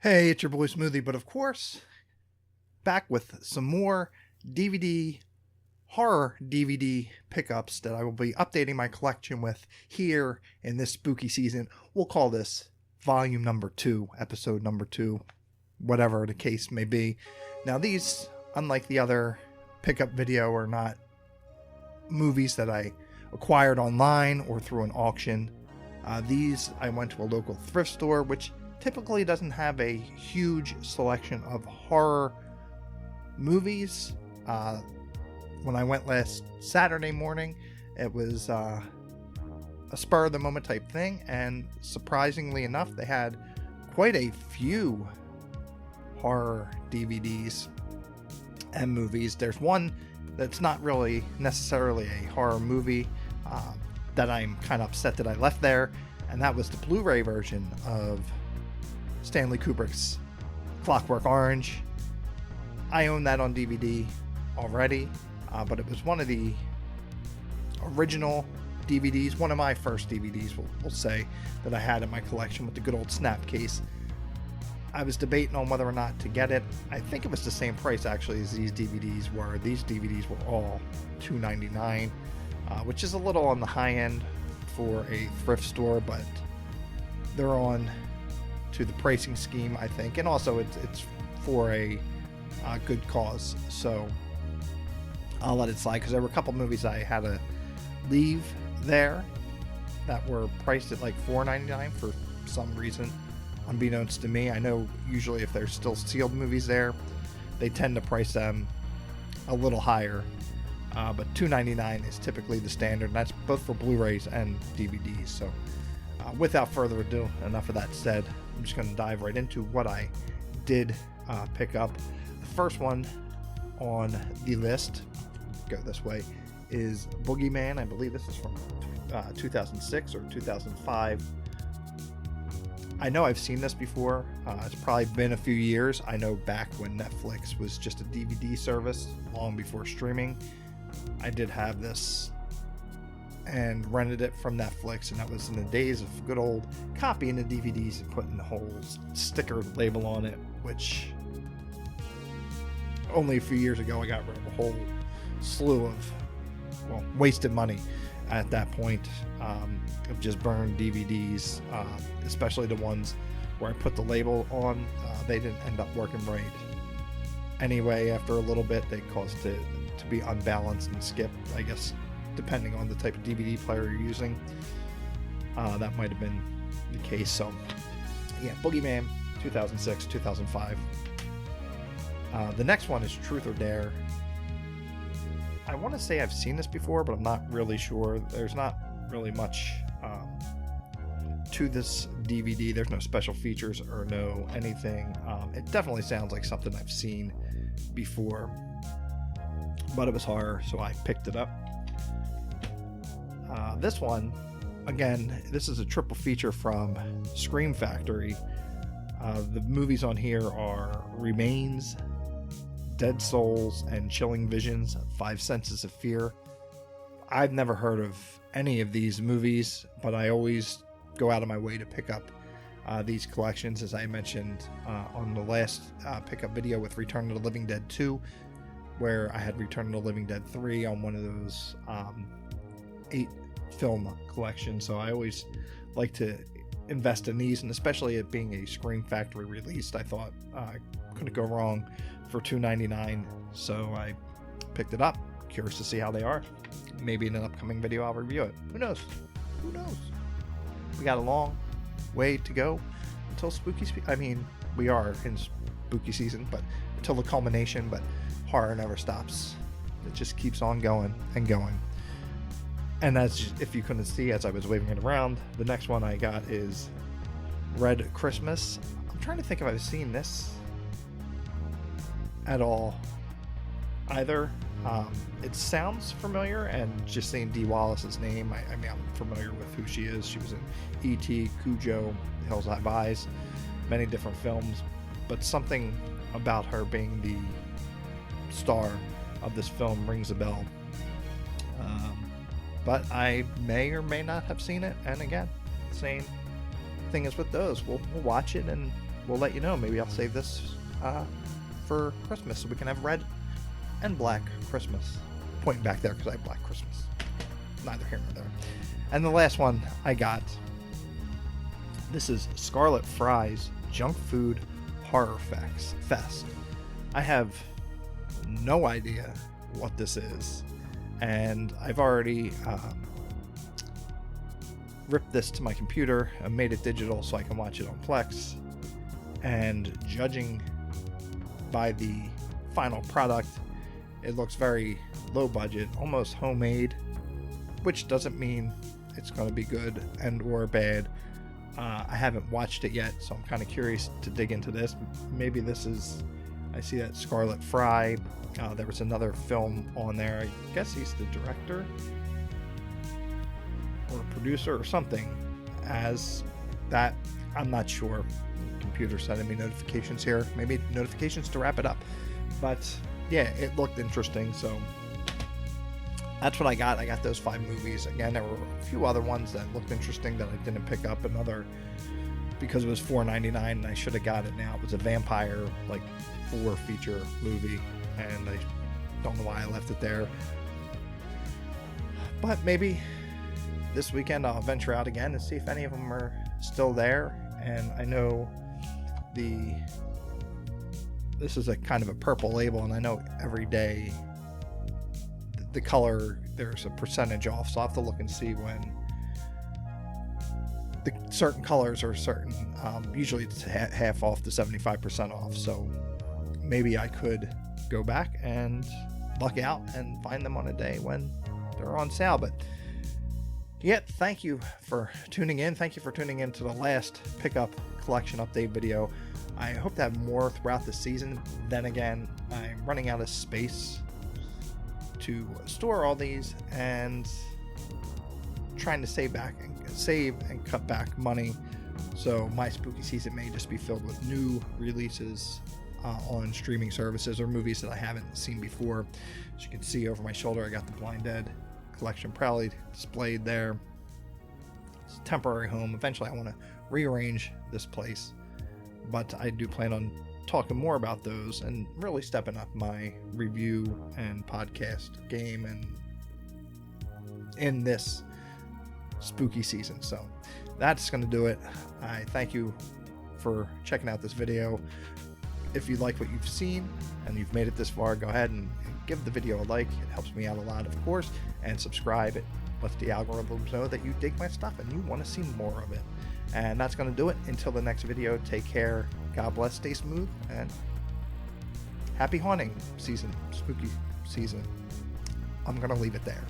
Hey, it's your boy Smoothie, but of course, back with some more DVD, horror DVD pickups that I will be updating my collection with here in this spooky season. We'll call this volume number 2, episode number 2, whatever the case may be. Now, these, unlike the other pickup video, are not movies that I acquired online or through an auction. These, I went to a local thrift store, which typically doesn't have a huge selection of horror movies. When I went last Saturday morning, it was a spur of the moment type thing, and surprisingly enough, they had quite a few horror DVDs and movies. There's one that's not really necessarily a horror movie that I'm kind of upset that I left there, and that was the Blu-ray version of Stanley Kubrick's Clockwork Orange. I own that on DVD already, but it was one of the original DVDs, one of my first DVDs, we'll say, that I had in my collection with the good old snap case. I was debating on whether or not to get it. I think it was the same price actually as these DVDs were. These DVDs were all $2.99, which is a little on the high end for a thrift store, but they're on to the pricing scheme, I think, and also it's for a good cause, so I'll let it slide, because there were a couple movies I had to leave there that were priced at like $4.99 for some reason, unbeknownst to me. I know usually if there's still sealed movies there, they tend to price them a little higher, but $2.99 is typically the standard, and that's both for Blu-rays and DVDs. So without further ado, enough of that said, I'm just going to dive right into what I did pick up. The first one on the list, go this way, is Boogeyman. I believe this is from 2006 or 2005. I know I've seen this before. It's probably been a few years. I know back when Netflix was just a DVD service, long before streaming, I did have this and rented it from Netflix, and that was in the days of good old copying the DVDs and putting the whole sticker label on it, which only a few years ago I got rid of a whole slew of, well, wasted money at that point, of just burned DVDs, especially the ones where I put the label on. They didn't end up working right anyway. After a little bit, they caused it to be unbalanced and skip, I guess, depending on the type of DVD player you're using. That might have been the case. So yeah, Boogeyman, 2006, 2005. The next one is Truth or Dare. I want to say I've seen this before, but I'm not really sure. There's not really much to this DVD. There's no special features or no anything. It definitely sounds like something I've seen before, but it was horror, so I picked it up. This one, again, this is a triple feature from Scream Factory. The movies on here are Remains, Dead Souls, and Chilling Visions, Five Senses of Fear. I've never heard of any of these movies, but I always go out of my way to pick up these collections, as I mentioned on the last pickup video with Return of the Living Dead 2, where I had Return of the Living Dead 3 on one of those 8 film collections. So I always like to invest in these, and especially it being a Scream Factory released, I thought couldn't go wrong for $2.99, so I picked it up. Curious to see how they are. Maybe in an upcoming video I'll review it. Who knows? We got a long way to go until we are in spooky season, but until the culmination. But horror never stops. It just keeps on going and going. And as if you couldn't see as I was waving it around, the next one I got is Red Christmas. I'm trying to think if I've seen this at all either. It sounds familiar, and just saying Dee Wallace's name, I mean, I'm familiar with who she is. She was in E.T., Cujo, Hills Have Eyes, many different films, but something about her being the star of this film rings a bell. But I may or may not have seen it, and again, saying thing is with those, we'll watch it and we'll let you know. Maybe I'll save this for Christmas so we can have red and black Christmas. Pointing back there because I have black Christmas. Neither here nor there. And the last one I got, this is Scarlet Fry's Junk Food Horror Fest. I have no idea what this is, and I've already ripped this to my computer and made it digital so I can watch it on Plex, and judging by the final product, it looks very low budget, almost homemade, which doesn't mean it's going to be good and or bad. I haven't watched it yet, so I'm kind of curious to dig into this. Maybe this is, I see that Scarlet Fry, there was another film on there, I guess he's the director or producer or something as that, I'm not sure. The computer sending me notifications here, maybe notifications to wrap it up, but yeah, it looked interesting, so that's what I got. I got those 5 movies. Again, there were a few other ones that looked interesting that I didn't pick up. Another, because it was $4.99 and I should have got it now. It was a vampire, like, 4-feature movie, and I don't know why I left it there. But maybe this weekend I'll venture out again and see if any of them are still there. And I know this is a kind of a purple label, and I know every day the color, there's a percentage off, so I'll have to look and see when the certain colors are certain. Usually it's half off to 75% off, so maybe I could go back and luck out and find them on a day when they're on sale. But yet, thank you for tuning in. Thank you for tuning in to the last pickup collection update video. I hope to have more throughout the season. Then again, I'm running out of space to store all these and trying to save and cut back money, so my spooky season may just be filled with new releases on streaming services or movies that I haven't seen before. As you can see over my shoulder, I got the Blind Dead collection proudly displayed there. It's a temporary home. Eventually I want to rearrange this place, but I do plan on talking more about those and really stepping up my review and podcast game and in this spooky season. So that's going to do it. I thank you for checking out this video. If you like what you've seen and you've made it this far, go ahead and give the video a like. It helps me out a lot, of course, and subscribe. It lets the algorithms know that you dig my stuff and you want to see more of it. And that's going to do it. Until the next video, take care. God bless, stay smooth, and happy haunting season, spooky season. I'm going to leave it there.